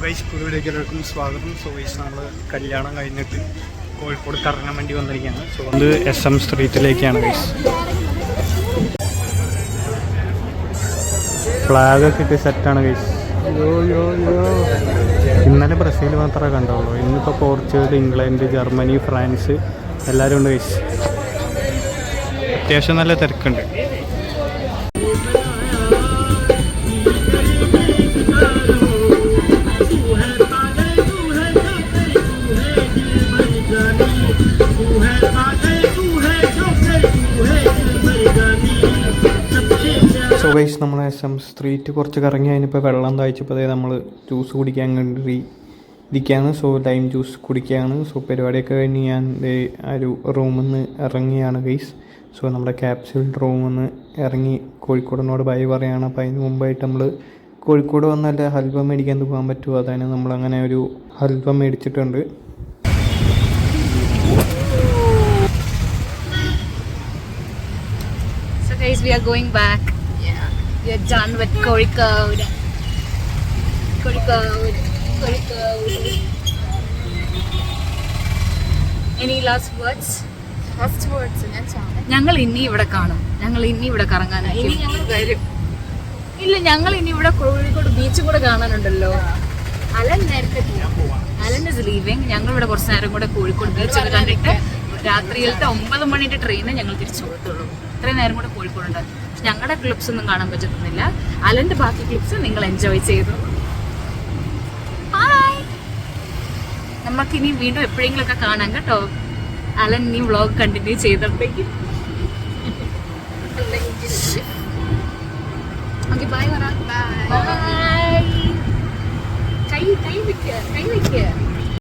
Guys പുതിയവിടേക്ക് എല്ലാവർക്കും സ്വാഗതം. So guys നമ്മൾ കല്യാണം കഴിഞ്ഞിട്ട് കോഴിക്കോട് കറങ്ങാൻ വേണ്ടി വന്നിരിക്കുകയാണ്. സോ അത് SM സ്ട്രീറ്റിലേക്കാണ് ഗൈസ്. ഫ്ലാഗൊക്കെ ഇട്ട് സെറ്റാണ് ഗൈസ്. ഇന്നലെ ബ്രസീൽ മാത്രമേ കണ്ടുള്ളൂ. ഇന്നിപ്പോൾ പോർച്ചുഗൽ, ഇംഗ്ലണ്ട്, ജർമ്മനി, ഫ്രാൻസ് എല്ലാവരും ഉണ്ട് ഗൈസ്. അത്യാവശ്യം നല്ല തിരക്കുണ്ട്. സോ ഗൈസ് നമ്മൾ SM സ്ട്രീറ്റ് കുറച്ച് കറങ്ങി അതിനിപ്പോൾ വെള്ളം താഴ്ച്ചപ്പോൾ നമ്മൾ ജ്യൂസ് കുടിക്കാൻ വേണ്ടി ഇരിക്കുകയാണ്. സോ ലൈം ജ്യൂസ് കുടിക്കുകയാണ്. സോ പരിപാടിയൊക്കെ കഴിഞ്ഞ് ഞാൻ ആ ഒരു റൂമിൽ നിന്ന് ഇറങ്ങിയാണ് ഗൈസ്. സോ നമ്മുടെ ക്യാപ്സ്യൂൾ റൂമിൽ നിന്ന് ഇറങ്ങി കോഴിക്കോടിനോട് ബൈ പറയുകയാണ്. അപ്പോൾ അതിന് മുമ്പായിട്ട് നമ്മൾ കോഴിക്കോട് വന്നാൽ ഹൽവ മേടിക്കാൻ പോകാൻ പറ്റുമോ, അതാണ് നമ്മളങ്ങനെ ഒരു ഹൽവ മേടിച്ചിട്ടുണ്ട്. So guys, we are going back. Yeah, we are done with Kozhikode. Any last words? ഞങ്ങൾ ഇനി ഇവിടെ കാണും. ഞങ്ങൾ ഇനി ഇവിടെ കറങ്ങാനായി വരും. ഇല്ല, ഞങ്ങൾ ഇനി ഇവിടെ കോഴിക്കോട് ബീച്ച് കൂടെ കാണാനുണ്ടല്ലോ. അലൻ നേരത്തെ അലൻ ഇസ് ലീവിങ്. ഞങ്ങൾ ഇവിടെ കുറച്ച് നേരം കൂടെ കോഴിക്കോട് ബീച്ചൊക്കെ കണ്ടിട്ട് രാത്രിയിലത്തെ 9 മണിയുടെ ട്രെയിന് ഞങ്ങൾ തിരിച്ചു പോകത്തുള്ളൂ. ഇത്രയും നേരം കൂടെ കോഴിക്കോടുണ്ട്. ഞങ്ങളുടെ ക്ലിപ്സ് ഒന്നും കാണാൻ പറ്റുന്നില്ല. അലന്റെ ബാക്കി ക്ലിപ്സ് നിങ്ങൾ എൻജോയ് ചെയ്തു. ഹായ്, നമുക്കിനി വീണ്ടും എപ്പോഴെങ്കിലൊക്കെ കാണാം കേട്ടോ. അലൻ ഈ വ്ളോഗ് കണ്ടിന്യൂ ചെയ്തപ്പോഴേക്കും ഓക്കെ ബൈ പറ. ബൈ. കൈ വെക്കുക.